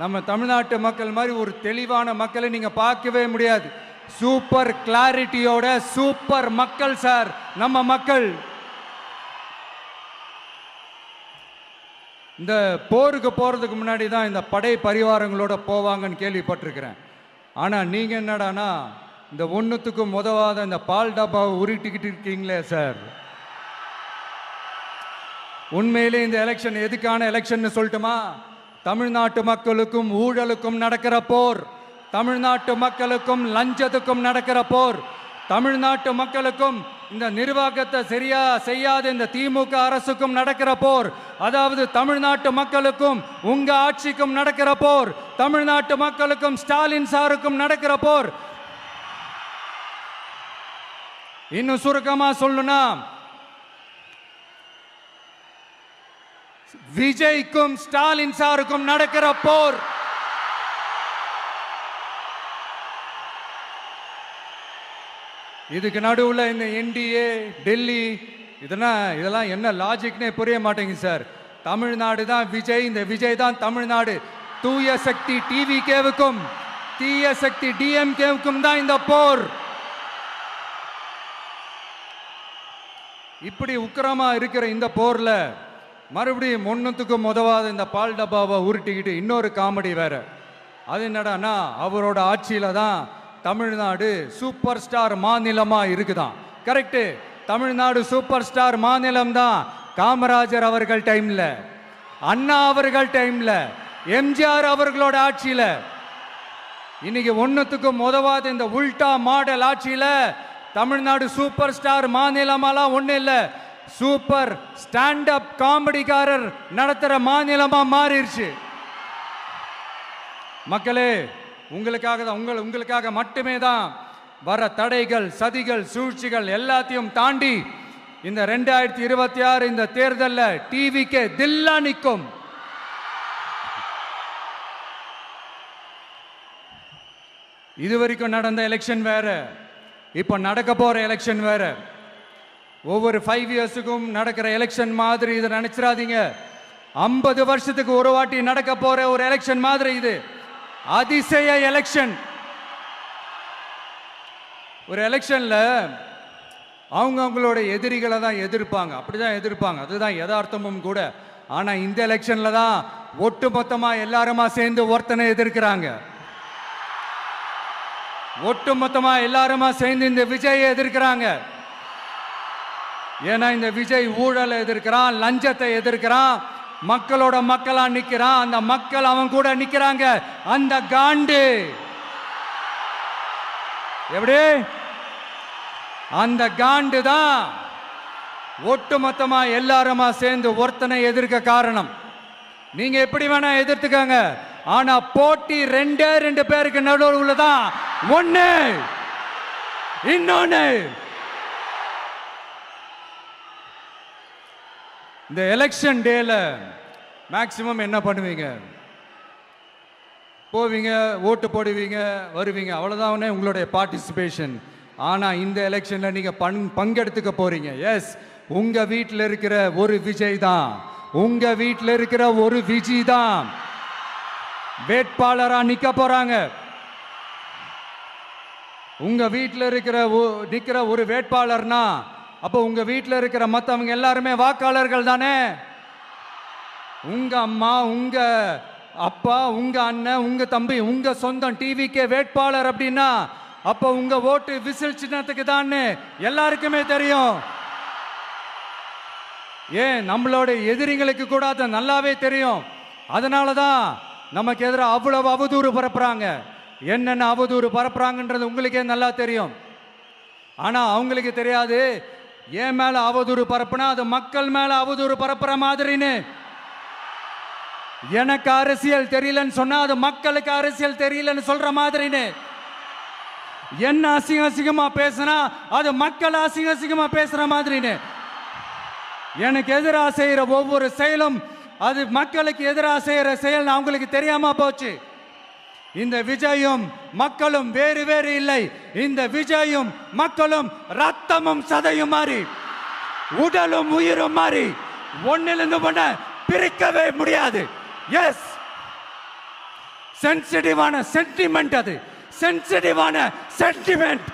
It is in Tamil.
நம்ம தமிழ்நாட்டு மக்கள் மாதிரி ஒரு தெளிவான மக்களை நீங்க பார்க்கவே முடியாது. சூப்பர் கிளாரிட்டியோட சூப்பர் மக்கள் சார் நம்ம மக்கள். இந்த போருக்கு போறதுக்கு முன்னாடி தான் இந்த படை பரிவாரங்களோட போவாங்கன்னு கேள்விப்பட்டிருக்கிறேன். ஆனா நீங்க என்னடானா இந்த ஒன்றுத்துக்கும் உதவாத இந்த பால் டப்பாவை உருட்டிக்கிட்டு இருக்கீங்களே சார். உண்மையிலே இந்த எலெக்ஷன் எதுக்கான எலெக்ஷன் சொல்லட்டுமா? தமிழ்நாட்டு மக்களுக்கும் ஊழலுக்கும் நடக்கிற போர், தமிழ்நாட்டு மக்களுக்கும் லஞ்சத்துக்கும் நடக்கிற போர், தமிழ்நாட்டு மக்களுக்கும் இந்த நிர்வாகத்தை சரியா செய்யாத இந்த திமுக அரசுக்கும் நடக்கிற போர், அதாவது தமிழ்நாட்டு மக்களுக்கும் உங்க ஆட்சிக்கும் நடக்கிற போர், தமிழ்நாட்டு மக்களுக்கும் ஸ்டாலின் சாருக்கும் நடக்கிற போர். இன்னும் சுருக்கமா சொல்லணும்னா விஜய்க்கும் ஸ்டாலின் சாருக்கும் நடக்கிற போர். இதுக்கு நடுவுல இந்த என்டிஏ டெல்லி இதெல்லாம் என்ன லாஜிக்னே புரிய மாட்டேங்குது சார். தமிழ்நாடு தான் விஜய், இந்த விஜய் தான் தமிழ்நாடு. தூய சக்தி டிவிகேவுக்கும் தீய சக்தி டிஎம்கேவுக்கும் தான் இந்த போர். இப்படி உக்கிரமா இருக்கிற இந்த போர்ல மறுபடியும் ஒன்றுத்துக்கும் உதவாத இந்த பால் டப்பாவை உருட்டிக்கிட்டு இன்னொரு காமெடி வேற. அது என்னடானா அவரோட ஆட்சியில தான் தமிழ்நாடு சூப்பர் ஸ்டார் மாநிலமா இருக்குதான். கரெக்டு, தமிழ்நாடு சூப்பர் ஸ்டார் மாநிலம் தான். காமராஜர் அவர்கள் டைம்ல, அண்ணா அவர்கள் டைம்ல, எம்ஜிஆர் அவர்களோட ஆட்சியில. இன்னைக்கு ஒன்றுத்துக்கும் உதவாத இந்த உல்டா மாடல் ஆட்சியில தமிழ்நாடு சூப்பர் ஸ்டார் மாநிலமாலாம் ஒண்ணு இல்ல, சூப்பர் ஸ்டாண்ட் அப் காமெடிக்காரர் நடத்துற மாநிலமா மாறிடுச்சு. மக்களே, உங்களுக்காக மட்டுமே தான் வர தடைகள், சதிகள், சூழ்ச்சிகள் எல்லாத்தையும் தாண்டி இந்த 2026 இந்த தேர்தல்ல டிவிக்கு தில்லா நிற்கும். இதுவரைக்கும் நடந்த எலெக்ஷன் வேற, இப்ப நடக்க போற எலெக்ஷன் வேற. ஒவ்வொரு 5 இயர்ஸுக்கும் நடக்கிற எலெக்ஷன் மாதிரி இதை நினைச்சிடாதீங்க. 50 வருஷத்துக்கு ஒரு வாட்டி நடக்க போற ஒரு எலெக்ஷன் மாதிரி இது. அதிசய எலெக்ஷன். ஒரு எலெக்ஷன்ல அவங்களோட எதிரிகளை தான் எதிர்ப்பாங்க, அப்படிதான் எதிர்ப்பாங்க, அதுதான் யதார்த்தமும் கூட. ஆனா இந்த எலெக்ஷன்ல தான் ஒட்டுமொத்தமா எல்லாருமா சேர்ந்து ஒருத்தனை எதிர்க்கிறாங்க. ஒட்டுமொத்தமா எல்லாருமா சேர்ந்து இந்த விஜயை எதிர்க்கிறாங்க. ஏன்னா இந்த விஜய் ஊழலை எதிர்க்கிறான், லஞ்சத்தை எதிர்க்கிறான், மக்களோட மக்களா நிக்கிறான். அந்த மக்கள் அவன் கூட நிக்கிறாங்க. அந்த காண்டு எப்படி? அந்த காண்டு தான் ஒட்டுமொத்தமா எல்லாருமா சேர்ந்து ஒருத்தனை எதிர்க்க காரணம். நீங்க எப்படி வேணா எதிர்த்துக்காங்க, ஆனா போட்டி 2 பேருக்கு நடுவுல தான். ஒண்ணு இன்னொன்னு. இந்த எலெக்ஷன் டேல மேக்சிமம் என்ன பண்ணுவீங்க? போவீங்க, ஓட்டு போடுவீங்க, வருவீங்க, அவ்வளவுதான் உங்களுடைய பார்ட்டிசிபேஷன். ஆனா இந்த எலெக்ஷன்ல நீங்க பங்கெடுத்துக்க போறீங்க. எஸ், உங்க வீட்டில் இருக்கிற ஒரு விஜய் தான், உங்க வீட்டில் இருக்கிற ஒரு விஜய் தான் வேட்பாளரா நிக்க போறாங்க. உங்க வீட்டில் நிக்கிற ஒரு வேட்பாளர்னா அப்போ உங்க வீட்டில் இருக்கிற மற்றவங்க எல்லாருமே வாக்காளர்கள் தானே. உங்க அம்மா, உங்க அப்பா, உங்க அண்ணன், உங்க தம்பி, உங்க சொந்தம் டிவிக்கே வேட்பாளர் அப்படின்னா அப்போ உங்க ஓட்டு விசில் சின்னத்துக்கு தான் எல்லாருக்குமே தெரியும். ஏன், நம்மளோட எதிரிங்களுக்கு கூட அது நல்லாவே தெரியும். அதனாலதான் நமக்கு எதிராக அவ்வளவு அவதூறு பரப்புறாங்க. என்னென்ன அவதூறு பரப்புறாங்கன்றது உங்களுக்கே நல்லா தெரியும். ஆனா அவங்களுக்கு தெரியாது, ஏன் மேல அவதூறு பரப்புனா அது மக்கள் மேல அவதூறு பரப்புற மாதிரின்னு. எனக்கு அரசியல் தெரியலன்னு சொன்னா அது மக்களுக்கு அரசியல் தெரியலன்னு சொல்ற மாதிரின்னு. என்ன அசிங்கமா பேசினா அது மக்கள் அசிங்கமா பேசுற மாதிரின்னு. எனக்கு எதிராக செய்யற ஒவ்வொரு செயலும் அது மக்களுக்கு எதிராக செய்யற செயல் அவங்களுக்கு தெரியாம போச்சு. இந்த விஜயும் மக்களும் வேறு வேறு இல்லை. இந்த விஜயும் மக்களும் ரத்தமும் சதையும் மாறி, உடலும் உயிரும் மாறி, ஒன்னிலிருந்து ஒண்ண பிரிக்கவே முடியாது. எஸ், சென்சிட்டிவான சென்டிமெண்ட், அது சென்சிட்டிவான சென்டிமெண்ட்.